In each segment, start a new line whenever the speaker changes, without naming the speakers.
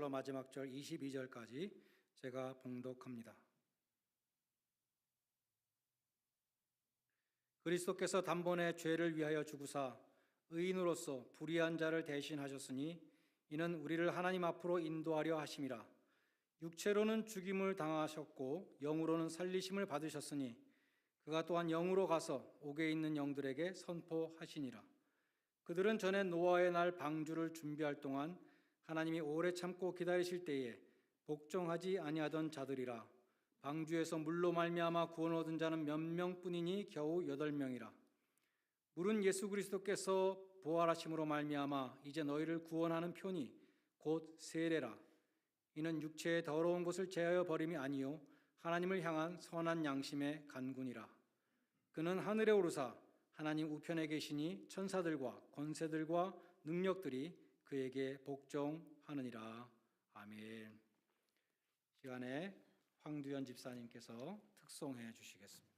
사절로 마지막 절 22절까지 제가 봉독합니다. 그리스도께서 단번에 죄를 위하여 죽으사 의인으로서 불의한 자를 대신하셨으니 이는 우리를 하나님 앞으로 인도하려 하심이라. 육체로는 죽임을 당하셨고 영으로는 살리심을 받으셨으니 그가 또한 영으로 가서 옥에 있는 영들에게 선포하시니라. 그들은 전에 노아의 날 방주를 준비할 동안 하나님이 오래 참고 기다리실 때에 복종하지 아니하던 자들이라. 방주에서 물로 말미암아 구원 얻은 자는 몇 명뿐이니 겨우 8명이라. 물은 예수 그리스도께서 부활하심으로 말미암아 이제 너희를 구원하는 표니 곧 세례라. 이는 육체의 더러운 것을 제하여 버림이 아니요 하나님을 향한 선한 양심의 간군이라. 그는 하늘에 오르사 하나님 우편에 계시니 천사들과 권세들과 능력들이 그에게 복종하느니라. 아멘. 시간에 황두현 집사님께서 특송해 주시겠습니다.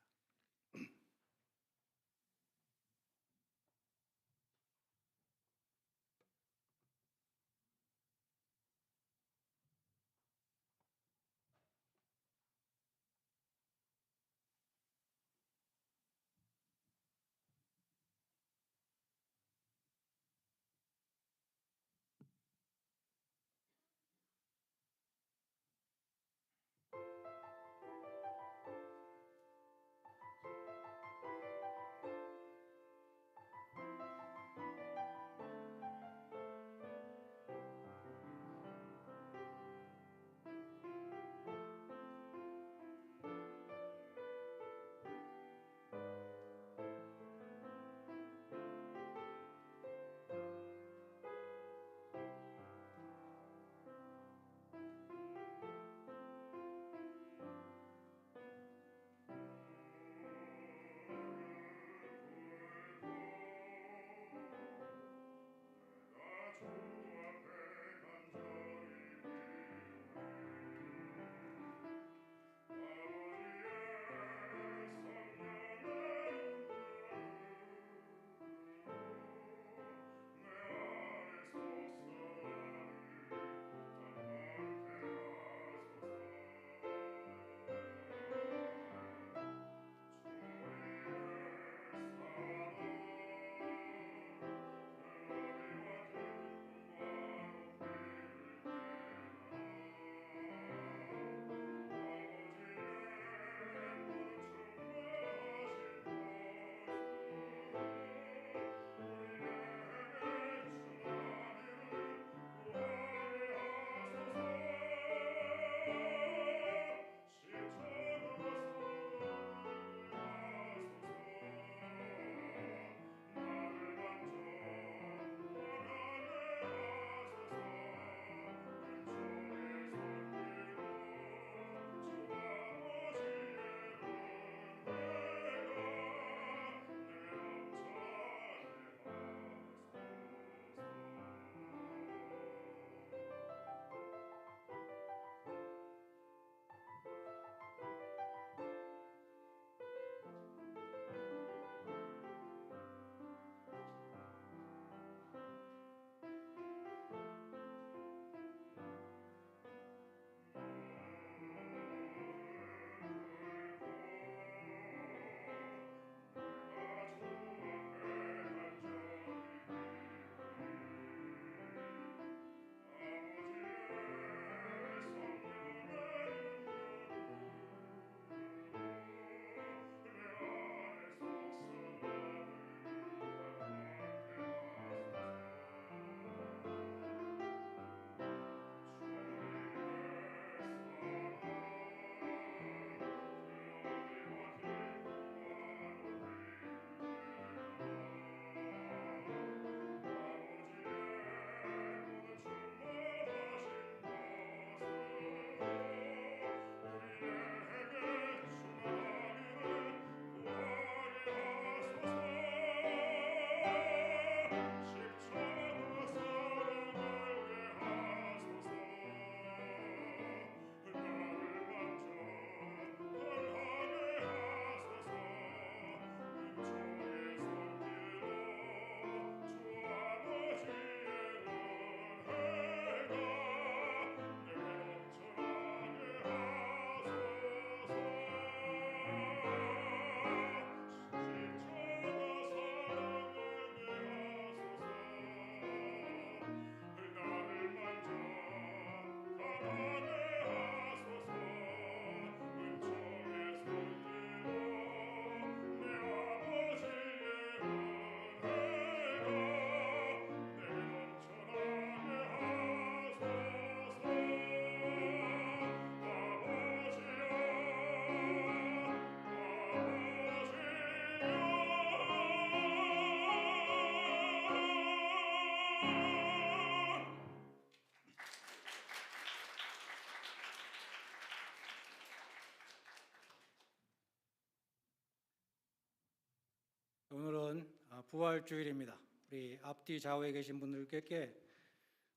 부활주일입니다. 우리 앞뒤 좌우에 계신 분들께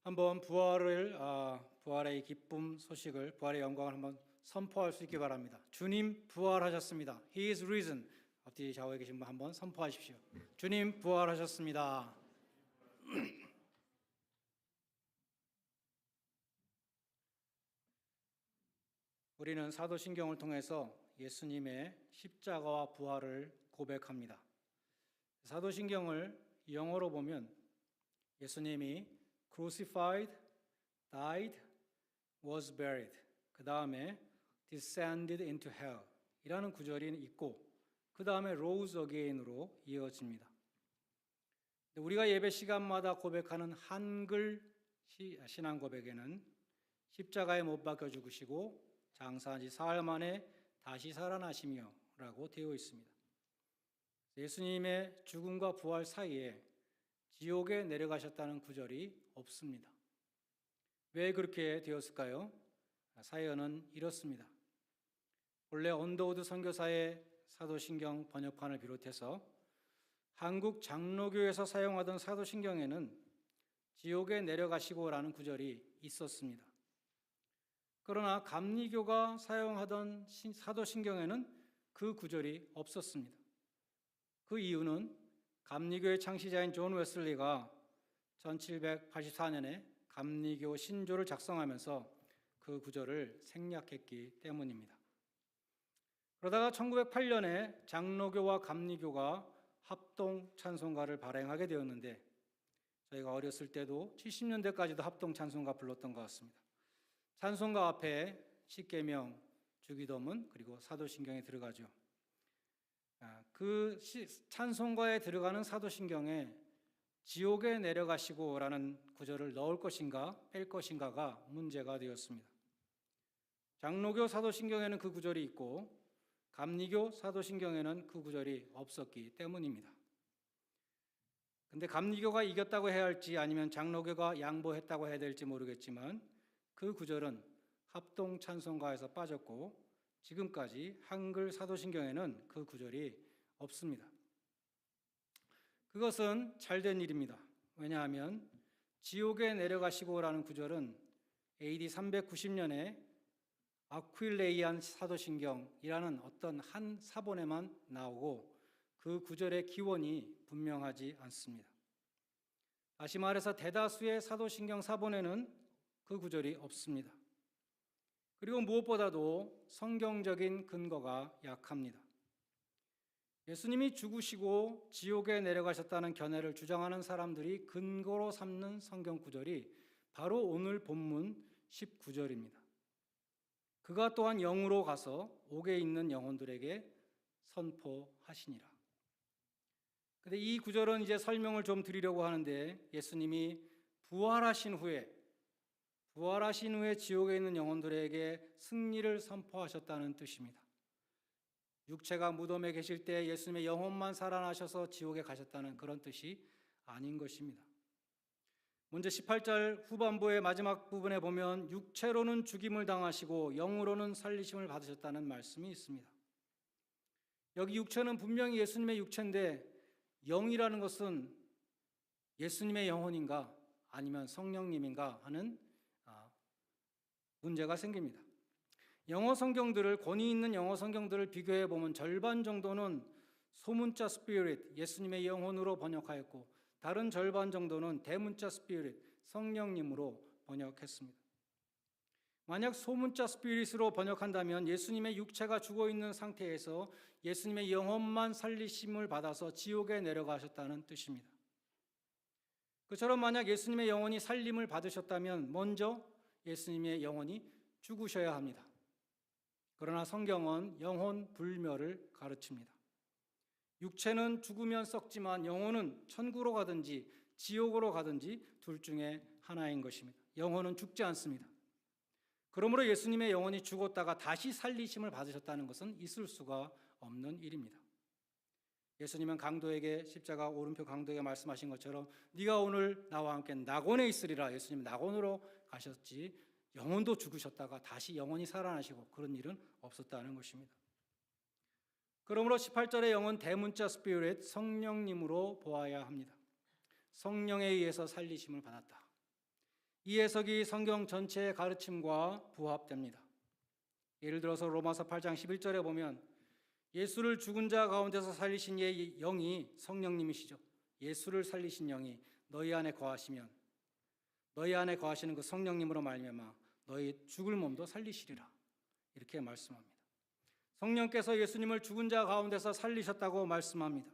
한번 부활의 기쁨 소식을, 부활의 영광을 한번 선포할 수 있기 바랍니다. 주님 부활하셨습니다. He is risen. 앞뒤 좌우에 계신 분 한번 선포하십시오. 주님 부활하셨습니다. 우리는 사도신경을 통해서 예수님의 십자가와 부활을 고백합니다. 사도신경을 영어로 보면 예수님이 crucified, died, was buried, 그 다음에 descended into hell 이라는 구절이 있고 그 다음에 rose again으로 이어집니다. 우리가 예배 시간마다 고백하는 한글 신앙 고백에는 십자가에 못 박혀 죽으시고 장사한 지 사흘 만에 다시 살아나시며 라고 되어 있습니다. 예수님의 죽음과 부활 사이에 지옥에 내려가셨다는 구절이 없습니다. 왜 그렇게 되었을까요? 사연은 이렇습니다. 본래 언더우드 선교사의 사도신경 번역판을 비롯해서 한국 장로교에서 사용하던 사도신경에는 지옥에 내려가시고라는 구절이 있었습니다. 그러나 감리교가 사용하던 사도신경에는 그 구절이 없었습니다. 그 이유는 감리교의 창시자인 존 웨슬리가 1784년에 감리교 신조를 작성하면서 그 구절을 생략했기 때문입니다. 그러다가 1908년에 장로교와 감리교가 합동 찬송가를 발행하게 되었는데 저희가 어렸을 때도 70년대까지도 합동 찬송가 불렀던 것 같습니다. 찬송가 앞에 십계명, 주기도문 그리고 사도신경에 들어가죠. 그 찬송가에 들어가는 사도신경에 지옥에 내려가시고라는 구절을 넣을 것인가 뺄 것인가가 문제가 되었습니다. 장로교 사도신경에는 그 구절이 있고 감리교 사도신경에는 그 구절이 없었기 때문입니다. 근데 감리교가 이겼다고 해야 할지 아니면 장로교가 양보했다고 해야 될지 모르겠지만 그 구절은 합동 찬송가에서 빠졌고 지금까지 한글 사도신경에는 그 구절이 없습니다. 그것은 잘된 일입니다. 왜냐하면 지옥에 내려가시고라는 구절은 AD 390년에 아퀴레이안 사도신경이라는 어떤 한 사본에만 나오고 그 구절의 기원이 분명하지 않습니다. 다시 말해서 대다수의 사도신경 사본에는 그 구절이 없습니다. 그리고 무엇보다도 성경적인 근거가 약합니다. 예수님이 죽으시고 지옥에 내려가셨다는 견해를 주장하는 사람들이 근거로 삼는 성경 구절이 바로 오늘 본문 19절입니다. 그가 또한 영으로 가서 옥에 있는 영혼들에게 선포하시니라. 근데 이 구절은 이제 설명을 좀 드리려고 하는데 예수님이 부활하신 후에 지옥에 있는 영혼들에게 승리를 선포하셨다는 뜻입니다. 육체가 무덤에 계실 때 예수님의 영혼만 살아나셔서 지옥에 가셨다는 그런 뜻이 아닌 것입니다. 먼저 18절 후반부의 마지막 부분에 보면 육체로는 죽임을 당하시고 영으로는 살리심을 받으셨다는 말씀이 있습니다. 여기 육체는 분명히 예수님의 육체인데 영이라는 것은 예수님의 영혼인가 아니면 성령님인가 하는 문제가 생깁니다. 영어 성경들을 권위 있는 영어 성경들을 비교해 보면 절반 정도는 소문자 스피릿 예수님의 영혼으로 번역하였고 다른 절반 정도는 대문자 스피릿 성령님으로 번역했습니다. 만약 소문자 스피릿으로 번역한다면 예수님의 육체가 죽어 있는 상태에서 예수님의 영혼만 살리심을 받아서 지옥에 내려가셨다는 뜻입니다. 그처럼 만약 예수님의 영혼이 살림을 받으셨다면 먼저 예수님의 영혼이 죽으셔야 합니다. 그러나 성경은 영혼 불멸을 가르칩니다. 육체는 죽으면 썩지만 영혼은 천국으로 가든지 지옥으로 가든지 둘 중에 하나인 것입니다. 영혼은 죽지 않습니다. 그러므로 예수님의 영혼이 죽었다가 다시 살리심을 받으셨다는 것은 있을 수가 없는 일입니다. 예수님은 강도에게 십자가 오른표 강도에게 말씀하신 것처럼 네가 오늘 나와 함께 낙원에 있으리라. 예수님 낙원으로 가셨지 영혼도 죽으셨다가 다시 영혼이 살아나시고 그런 일은 없었다는 것입니다. 그러므로 18절의 영은 대문자 스피릿, 성령님으로 보아야 합니다. 성령에 의해서 살리심을 받았다. 이 해석이 성경 전체의 가르침과 부합됩니다. 예를 들어서 로마서 8장 11절에 보면 예수를 죽은 자 가운데서 살리신 이의 영이 성령님이시죠. 예수를 살리신 영이 너희 안에 거하시면 너희 안에 거하시는 그 성령님으로 말미암아 너희 죽을 몸도 살리시리라. 이렇게 말씀합니다. 성령께서 예수님을 죽은 자 가운데서 살리셨다고 말씀합니다.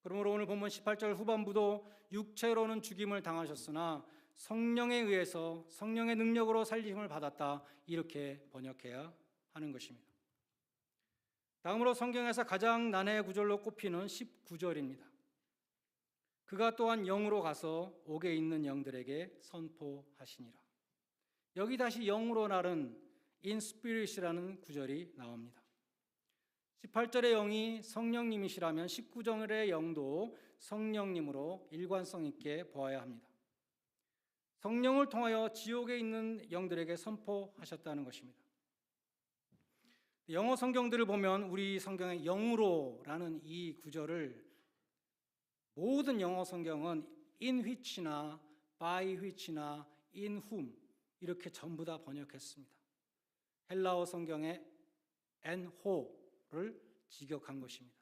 그러므로 오늘 본문 18절 후반부도 육체로는 죽임을 당하셨으나 성령에 의해서 성령의 능력으로 살리심을 받았다. 이렇게 번역해야 하는 것입니다. 다음으로 성경에서 가장 난해의 구절로 꼽히는 19절입니다. 그가 또한 영으로 가서 옥에 있는 영들에게 선포하시니라. 여기 다시 영으로 나른 in spirit이라는 구절이 나옵니다. 18절의 영이 성령님이시라면 19절의 영도 성령님으로 일관성 있게 보아야 합니다. 성령을 통하여 지옥에 있는 영들에게 선포하셨다는 것입니다. 영어 성경들을 보면 우리 성경의 영으로라는 이 구절을 모든 영어 성경은 in which나 by which나 in whom 이렇게 전부 다 번역했습니다. 헬라어 성경의 en who를 직역한 것입니다.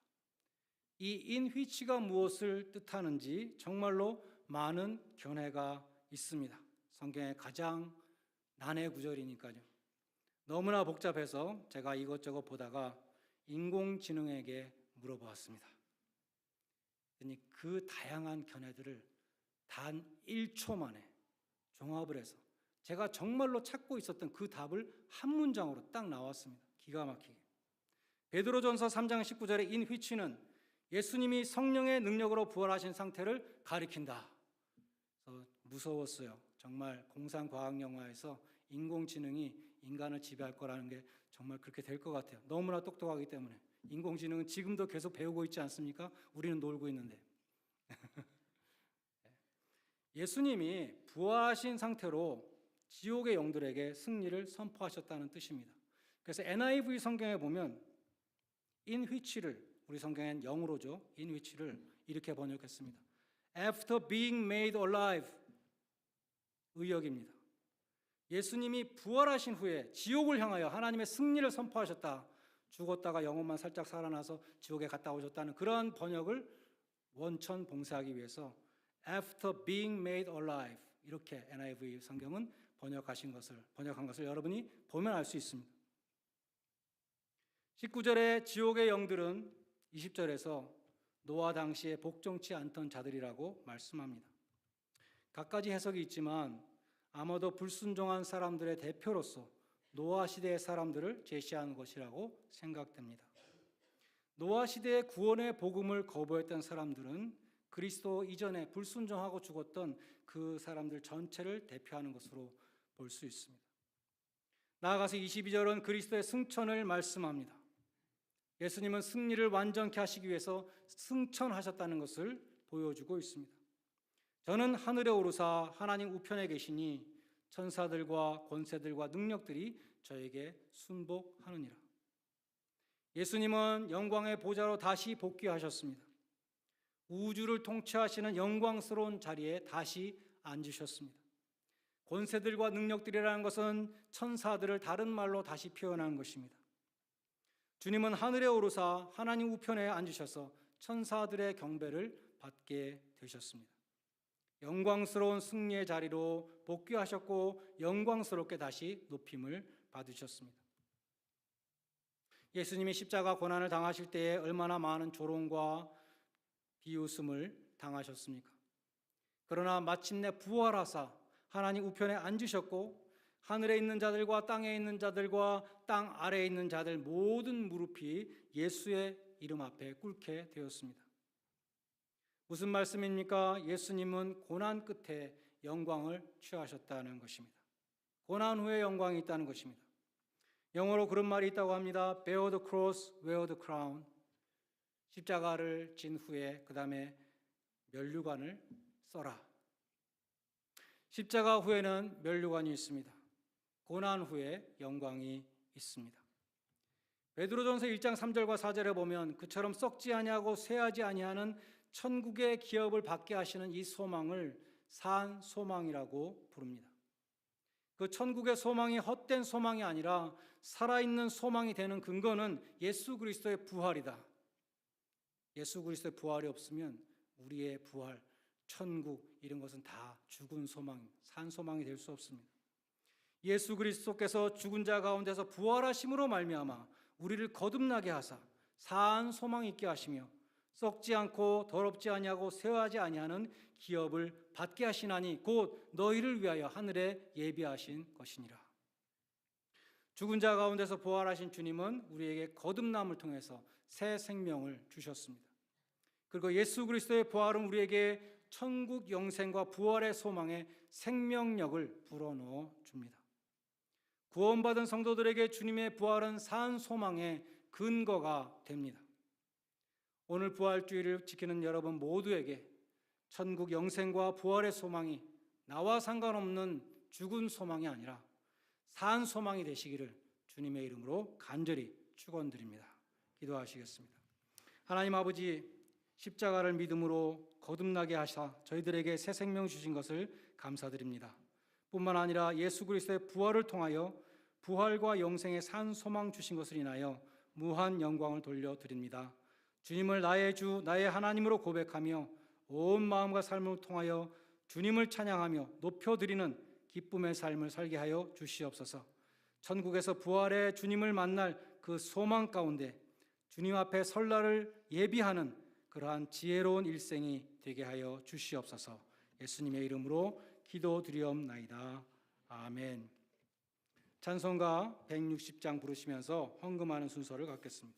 이 in which가 무엇을 뜻하는지 정말로 많은 견해가 있습니다. 성경의 가장 난해 구절이니까요. 너무나 복잡해서 제가 이것저것 보다가 인공지능에게 물어보았습니다. 그 다양한 견해들을 단 1초 만에 종합을 해서 제가 정말로 찾고 있었던 그 답을 한 문장으로 딱 나왔습니다. 기가 막히게. 베드로전서 3장 19절의 in which는 예수님이 성령의 능력으로 부활하신 상태를 가리킨다. 무서웠어요. 정말 공상과학 영화에서 인공지능이 인간을 지배할 거라는 게 정말 그렇게 될 것 같아요. 너무나 똑똑하기 때문에. 인공지능은 지금도 계속 배우고 있지 않습니까? 우리는 놀고 있는데. 예수님이 부활하신 상태로 지옥의 영들에게 승리를 선포하셨다는 뜻입니다. 그래서 NIV 성경에 보면 in which를 우리 성경엔 영으로죠. in which를 이렇게 번역했습니다. After being made alive 의역입니다. 예수님이 부활하신 후에 지옥을 향하여 하나님의 승리를 선포하셨다. 죽었다가 영혼만 살짝 살아나서 지옥에 갔다 오셨다는 그런 번역을 원천 봉쇄하기 위해서 After being made alive 이렇게 NIV 성경은 번역한 것을 여러분이 보면 알 수 있습니다. 19절의 지옥의 영들은 20절에서 노아 당시에 복종치 않던 자들이라고 말씀합니다. 갖가지 해석이 있지만 아마도 불순종한 사람들의 대표로서 노아 시대의 사람들을 제시하는 것이라고 생각됩니다. 노아 시대의 구원의 복음을 거부했던 사람들은 그리스도 이전에 불순종하고 죽었던 그 사람들 전체를 대표하는 것으로 볼 수 있습니다. 나아가서 22절은 그리스도의 승천을 말씀합니다. 예수님은 승리를 완전케 하시기 위해서 승천하셨다는 것을 보여주고 있습니다. 저는 하늘에 오르사 하나님 우편에 계시니 천사들과 권세들과 능력들이 저에게 순복하느니라. 예수님은 영광의 보좌로 다시 복귀하셨습니다. 우주를 통치하시는 영광스러운 자리에 다시 앉으셨습니다. 권세들과 능력들이라는 것은 천사들을 다른 말로 다시 표현한 것입니다. 주님은 하늘에 오르사 하나님 우편에 앉으셔서 천사들의 경배를 받게 되셨습니다. 영광스러운 승리의 자리로 복귀하셨고 영광스럽게 다시 높임을 받으셨습니다. 예수님이 십자가 고난을 당하실 때에 얼마나 많은 조롱과 비웃음을 당하셨습니까? 그러나 마침내 부활하사 하나님 우편에 앉으셨고 하늘에 있는 자들과 땅에 있는 자들과 땅 아래에 있는 자들 모든 무릎이 예수의 이름 앞에 꿇게 되었습니다. 무슨 말씀입니까? 예수님은 고난 끝에 영광을 취하셨다는 것입니다. 고난 후에 영광이 있다는 것입니다. 영어로 그런 말이 있다고 합니다. Bear the cross, wear the crown. 십자가를 진 후에 그 다음에 면류관을 써라. 십자가 후에는 면류관이 있습니다. 고난 후에 영광이 있습니다. 베드로전서 1장 3절과 4절에 보면 그처럼 썩지 아니하고 쇠하지 아니하는 천국의 기업을 받게 하시는 이 소망을 산 소망이라고 부릅니다. 그 천국의 소망이 헛된 소망이 아니라 살아있는 소망이 되는 근거는 예수 그리스도의 부활이다. 예수 그리스도의 부활이 없으면 우리의 부활, 천국 이런 것은 다 죽은 소망, 산 소망이 될 수 없습니다. 예수 그리스도께서 죽은 자 가운데서 부활하심으로 말미암아 우리를 거듭나게 하사 산 소망 있게 하시며 썩지 않고 더럽지 아니하고 쇠하지 아니하는 기업을 받게 하시나니 곧 너희를 위하여 하늘에 예비하신 것이니라. 죽은 자 가운데서 부활하신 주님은 우리에게 거듭남을 통해서 새 생명을 주셨습니다. 그리고 예수 그리스도의 부활은 우리에게 천국 영생과 부활의 소망에 생명력을 불어넣어 줍니다. 구원받은 성도들에게 주님의 부활은 산 소망의 근거가 됩니다. 오늘 부활주의를 지키는 여러분 모두에게 천국 영생과 부활의 소망이 나와 상관없는 죽은 소망이 아니라 산 소망이 되시기를 주님의 이름으로 간절히 축원드립니다. 기도하시겠습니다. 하나님 아버지, 십자가를 믿음으로 거듭나게 하사 저희들에게 새 생명 주신 것을 감사드립니다. 뿐만 아니라 예수 그리스도의 부활을 통하여 부활과 영생의 산 소망 주신 것을 인하여 무한 영광을 돌려드립니다. 주님을 나의 주, 나의 하나님으로 고백하며 온 마음과 삶을 통하여 주님을 찬양하며 높여드리는 기쁨의 삶을 살게 하여 주시옵소서. 천국에서 부활의 주님을 만날 그 소망 가운데 주님 앞에 설 날을 예비하는 그러한 지혜로운 일생이 되게 하여 주시옵소서. 예수님의 이름으로 기도드리옵나이다. 아멘. 찬송가 160장 부르시면서 헌금하는 순서를 갖겠습니다.